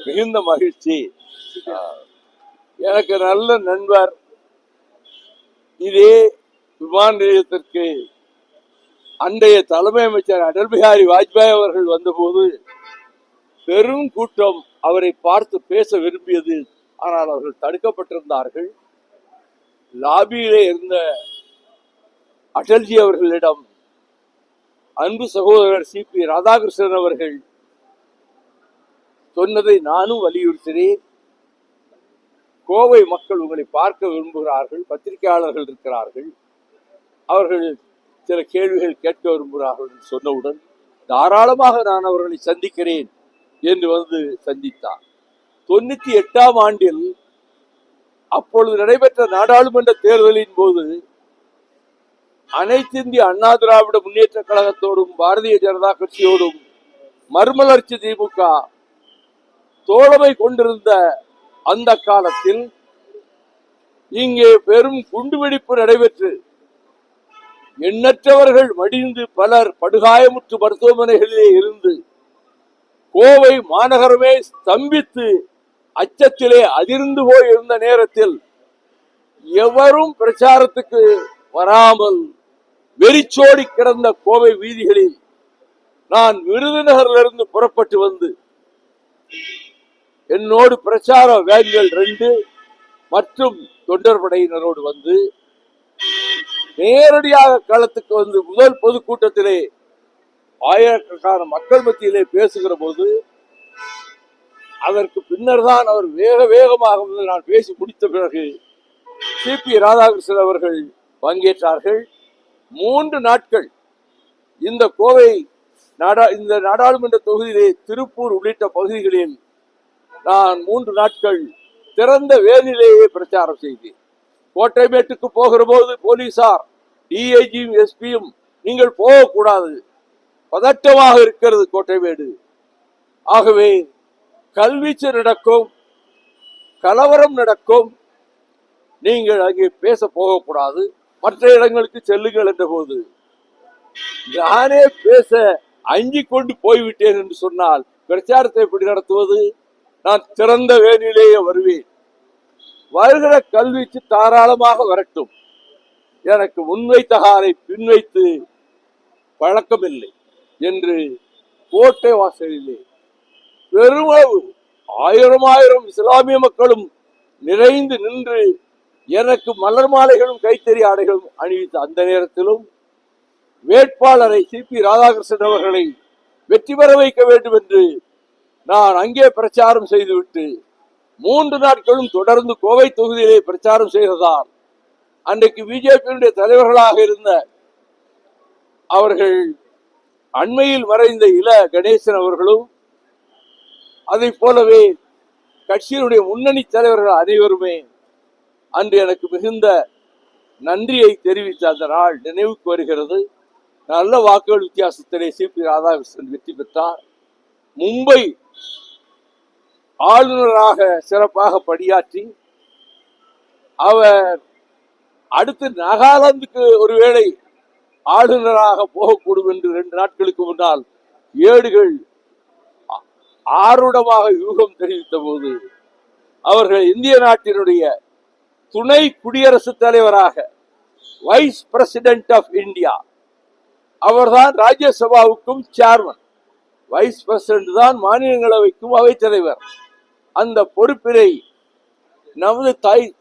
மிகுந்த மகிழ்ச்சி. எனக்கு நல்ல நண்பர். இதே விமான நிலையத்திற்கு அன்றைய தலைமை அமைச்சர் அடல் பிஹாரி வாஜ்பாய் அவர்கள் வந்தபோது பெரும் கூட்டம் அவரை பார்த்து பேச விரும்பியது. ஆனால் அவர்கள் தடுக்கப்பட்டிருந்தார்கள். லாபியிலே இருந்த அடல்ஜி அவர்களிடம் அன்பு சகோதரர் சிபி ராதாகிருஷ்ணன் அவர்கள் சொன்னதை நானும் வலியுறுத்தினேன். கோவை மக்கள் உங்களை பார்க்க விரும்புகிறார்கள், பத்திரிகையாளர்கள் இருக்கிறார்கள், அவர்கள் சில கேள்விகள் கேட்க விரும்புகிறார்கள் சொன்னவுடன் தாராளமாக நான் அவர்களை சந்திக்கிறேன் என்று வந்து சந்தித்தார். 98ஆம் ஆண்டில் அப்பொழுது நடைபெற்ற நாடாளுமன்ற தேர்தலின் போது அனைத்து இந்திய அண்ணா திராவிட முன்னேற்ற கழகத்தோடும் பாரதிய ஜனதா கட்சியோடும் மறுமலர்ச்சி திமுக தோழமை கொண்டிருந்த அந்த காலத்தில் இங்கே பெரும் குண்டுவெடிப்பு நடைபெற்று எண்ணற்றவர்கள் மடிந்து பலர் படுகாயமுற்று மருத்துவமனைகளிலே இருந்து கோவை மாநகரமே ஸ்தம்பித்து அச்சத்திலே அதிர்ந்து போய் இருந்த நேரத்தில் எவரும் பிரச்சாரத்துக்கு வராமல் வெறிச்சோடி கிடந்த கோவை வீதிகளில் நான் விருதுநகரிலிருந்து புறப்பட்டு வந்து என்னோடு பிரச்சார வேன்கள் 2 மற்றும் தொண்டர் படையினரோடு வந்து நேரடியாக களத்துக்கு வந்து முதல் பொதுக்கூட்டத்திலே ஆயிரக்கணக்கான மக்கள் மத்தியிலே பேசுகிற போது அதற்கு பின்னர் தான் அவர் வேகமாக நான் பேசி முடித்த பிறகு சிபி ராதாகிருஷ்ணன் அவர்கள் பங்கேற்றார்கள். 3 நாட்கள் இந்த கோவை இந்த நாடாளுமன்ற தொகுதியிலே திருப்பூர் உள்ளிட்ட பகுதிகளில் நான் 3 நாட்கள் திறந்த வேனிலேயே பிரச்சாரம் செய்தேன். கோட்டைமேட்டுக்கு போகிற போது போலீசார் டிஐஜியும் எஸ்பியும் நீங்கள் போகக்கூடாது, பதட்டமாக இருக்கிறது கோட்டைமேடு, ஆகவே கல்வீச்சு நடக்கும், கலவரம் நடக்கும், நீங்கள் அங்கே பேச போகக்கூடாது, மற்ற இடங்களுக்கு செல்லுங்கள் என்ற போது நானே பேச அஞ்சிக் கொண்டு போய்விட்டேன் என்று சொன்னால் பிரச்சாரத்தை எப்படி நடத்துவது? நான் திறந்த வேனிலேயே வருவேன், வருகிற கல்வீச்சு தாராளமாக வரட்டும், எனக்கு முன்வைத்தகாரை பின்வைத்து பழக்கமில்லை என்று கோட்டை வாசலிலே பெருமளவு 1000 இஸ்லாமிய மக்களும் நிறைந்து நின்று எனக்கு மலர் மாலைகளும் கைத்தறி ஆடைகளும் அணிவித்த அந்த நேரத்திலும் வேட்பாளரை சிபி ராதாகிருஷ்ணன் அவர்களை வெற்றி பெற வைக்க வேண்டும் என்று நான் அங்கே பிரச்சாரம் செய்துவிட்டு 3 நாட்களும் தொடர்ந்து கோவை தொகுதியிலே பிரச்சாரம் செய்ததால் அன்றைக்கு பிஜேபியுடைய தலைவர்களாக இருந்த அவர்கள் அண்மையில் மறைந்த இல கணேசன் அவர்களும் அதை போலவே கட்சியினுடைய முன்னணி தலைவர்கள் அனைவருமே அன்று எனக்கு மிகுந்த நன்றியை தெரிவித்த அந்த நாள் நினைவுக்கு வருகிறது. நல்ல வாக்குகள் வித்தியாசத்திலே சிபி ராதாகிருஷ்ணன் வெற்றி பெற்றார். மும்பை ஆளுநராக சிறப்பாக பணியாற்றி அவர் அடுத்து நாகாலாந்துக்கு ஒருவேளை ஆளுநராக போகக்கூடும் என்று 2 நாட்களுக்கு முன்னால் ஏடுகள் ஆருடமாக யூகம் தெரிவித்த போது அவர்கள் இந்திய நாட்டினுடைய துணை குடியரசுத் தலைவராக வைஸ் பிரசிடென்ட் ஆஃப் இந்தியா, அவர்தான் ராஜ்யசபாவுக்கும் சேர்மன், வைஸ் பிரசிடென்ட் தான் மாநிலங்களவைக்கும் அவைத்தலைவர். அந்த பொறுப்பினை நமது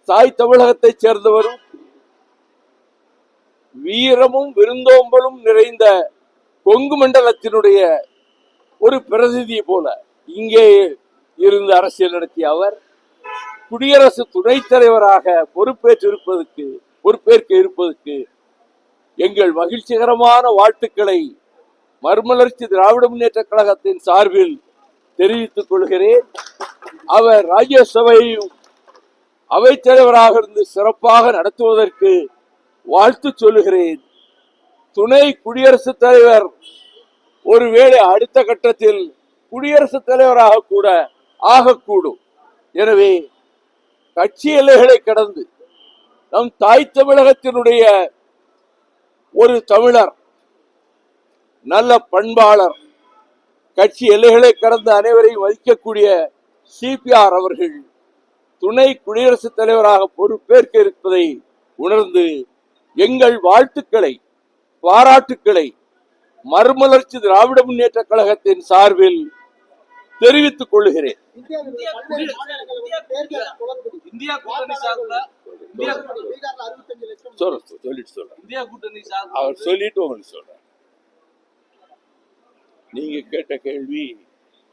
தாய் தமிழகத்தைச் சேர்ந்தவரும் வீரமும் விருந்தோம்பலும் நிறைந்த கொங்கு மண்டலத்தினுடைய ஒரு பிரதிநிதி போல இங்கே இருந்து அரசியல் நடத்திய அவர் குடியரசு துணைத் தலைவராக பொறுப்பேற்க இருப்பதற்கு எங்கள் மகிழ்ச்சிகரமான வாழ்த்துக்களை மறுமலர்ச்சி திராவிட முன்னேற்ற கழகத்தின் சார்பில் தெரிவித்துக் கொள்கிறேன். அவர் ராஜ்யசபையும் அவைத்தலைவராக இருந்து சிறப்பாக நடத்துவதற்கு வாழ்த்து சொல்லுகிறேன். துணை குடியரசுத் தலைவர் ஒருவேளை அடுத்த கட்டத்தில் குடியரசுத் தலைவராக கூட ஆகக்கூடும். எனவே கட்சி எல்லைகளை கடந்து நம் தாய் தமிழகத்தினுடைய ஒரு தமிழர், நல்ல பண்பாளர், கட்சி எல்லைகளை கடந்த அனைவரையும் மதிக்கக்கூடிய சிபிஆர் அவர்கள் துணை குடியரசுத் தலைவராக பொறுப்பேற்க இருப்பதை உணர்ந்து எங்கள் வாழ்த்துக்களை, பாராட்டுக்களை மறுமலர்ச்சி திராவிட முன்னேற்ற கழகத்தின் சார்பில் தெரிவித்துக் கொள்கிறேன். அவர் சொல்லிட்டு உங்களுக்கு சொல்றேன். நீங்க கேட்ட கேள்வி